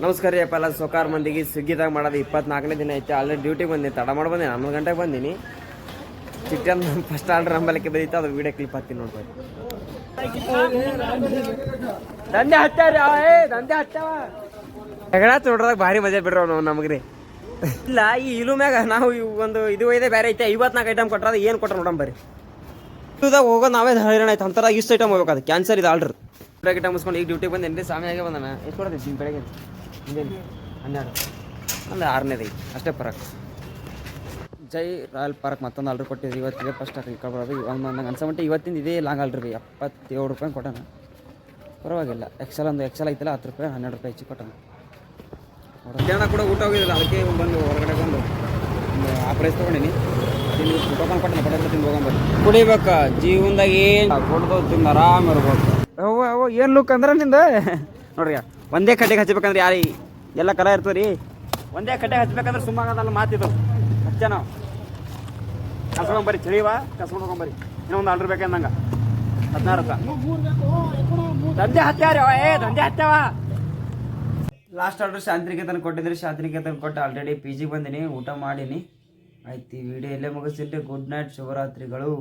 ನಮಸ್ಕಾರ ರೀ ಅಪ್ಪ ಎಲ್ಲ ಸೊಕಾರ ಮಂದಿಗೆ ಸ್ವಿಗ್ಗಿದಾಗ ಮಾಡೋದು 24ನೇ ದಿನ ಐತೆ. ಆಲ್ರೆಡಿ ಡ್ಯೂಟಿಗೆ ಬಂದಿನಿ, ತಡ ಮಾಡಿ ಬಂದೆ. 11 ಗಂಟೆಗೆ ಬಂದೀನಿ. ಚಿಕನ್ ಫಸ್ಟ್ ಆರ್ಡರ್ ನಂಬಲಿಕ್ಕೆ ಬಂದಿತ್ತು, ಅದು ವೀಡಿಯೋ ಕ್ಲಿಪ್ ಹಾಕ್ತೀನಿ ನೋಡ್ಬೋದು. ದಂಧೆ ಹತ್ತಾರ ದಂಧೆ ಹತ್ತಾವ ಜಗಳ ನೋಡ್ರಾಗ ಭಾರಿ ಮಜಾ ಬಿಡ್ರ ನಾವು ನಮಗ್ರಿ. ಇಲ್ಲ ಈ ಇಲು ಮ್ಯಾಗ ನಾವು ಒಂದು ಇದು ಒಯ್ದೆ ಬೇರೆ ಐತೆ. 54 ಐಟಮ್ ಕೊಟ್ರ ಏನು ಕೊಟ್ರ ನೋಡಮ್ ಬರ್ರಿ. ಇದಾಗ ಹೋಗೋದು ನಾವೇ ಹೈರಾಣ ಆಯ್ತು. ಅಂತರ ಇಷ್ಟು ಐಟಮ್ ಹೋಗ್ಬೇಕು, ಅದು ಕ್ಯಾನ್ಸರ್ ಇದು ಆರ್ಡ್ರ್. ಐಟಮ್ ಮುಗಿಸ್ಕೊಂಡು ಈಗ ಡ್ಯೂಟಿಗೆ ಬಂದೇನು ರೀ. ಸಾಮಿಯಾಗೆ ಬಂದಾನ. ಎಷ್ಟು ಕೊಡ್ತೀನಿ ಬೆಳಗ್ಗೆ? 12 ಒಂದು 6ನೇದು ಐತಿ ಅಷ್ಟೇ ಪರಕ್. ಜೈ ರಾಯಲ್ ಪಾರ್ಕ್ ಮತ್ತೊಂದು ಆರ್ಡ್ರ್ ಕೊಟ್ಟಿದ್ರಿ. ಇವತ್ತಿಗೆ ಫಸ್ಟ್ ಕಳ್ಕೊಳ್ಳೋದು ನಂಗೆ ಅನ್ಸಮಟ್ಟ ಇವತ್ತಿಂದ ಇದೇ ಲಾಂಗ್ ಆರ್ಡ್ರ್ ರೀ. 77 ರೂಪಾಯಿ ಕೊಟ್ಟಣ. ಪರವಾಗಿಲ್ಲ. ಎಕ್ಸೆಲ್ ಒಂದು ಎಕ್ಸೆಲ್ ಐತಿಲ್ಲ, 10 ರೂಪಾಯಿ 12 ರೂಪಾಯಿ ಹೆಚ್ಚು ಕೊಟ್ಟಣ. ಮಧ್ಯಾಹ್ನ ಕೂಡ ಊಟ ಹೋಗಿದ್ದಿಲ್ಲ, ಅದಕ್ಕೆ ಬಂದು ಹೊರಗಡೆ ಬಂದು ಆ ಪ್ರೈಸ್ ತೊಗೊಂಡಿನಿ. ಟೋಕನ್ ಕೊಟ್ಟಣ, ಪಟೇಲ್ ತಿಂದು ಹೋಗಂಬರಿ. ಕುಡಿಬೇಕು ಜೀವನದಾಗ ಏನು ಕೊಡ್ದು ತಿಂದು ಆರಾಮ್ ಇರ್ಬೋದು. ಅವು ಏನು ಲುಕ್ ಅಂದ್ರೆ ನಿಂದ ನೋಡ್ರಿ, ಒಂದೇ ಕಟ್ಟೆಗೆ ಹಚ್ಬೇಕಂದ್ರೆ ಯಾರು ಎಲ್ಲ ಕಲ ಇರ್ತವೆ ರೀ. ಒಂದೇ ಕಟ್ಟೆಗೆ ಹಚ್ಬೇಕಂದ್ರೆ ಸುಮ್ಮಾಗದಲ್ಲ ಮಾತಿದ್ದು. ಹಚ್ಚ ನಾವು ಕಸ್ಕೊಂಬರಿ ಚಳಿವಾ ಕಸ್ಕೊಂಡು ಹೋಗೊಂಬರಿ. ಇನ್ನೊಂದು ಆರ್ಡ್ರ್ ಬೇಕಂದಂಗೆ 16 ರೂಪಾಯಿ ದಂಧೆ ಹತ್ಯಾರ. ದಂಧೆ ಹತ್ಯಾವ. ಲಾಸ್ಟ್ ಆರ್ಡ್ರ್ ಶಾಂತಿನಿಕೇತನ ಕೊಟ್ಟಿದ್ರಿ. ಶಾಂತಿನಿಕೇತನ ಕೊಟ್ಟು ಆಲ್ರೆಡಿ PG ಬಂದೀನಿ, ಊಟ ಮಾಡೀನಿ. ಆಯ್ತು, ಈ ವಿಡಿಯೋ ಇಲ್ಲೇ ಮುಗಿಸ್ತಿದ್ದೆ. Good night, ಶುಭರಾತ್ರಿಗಳು.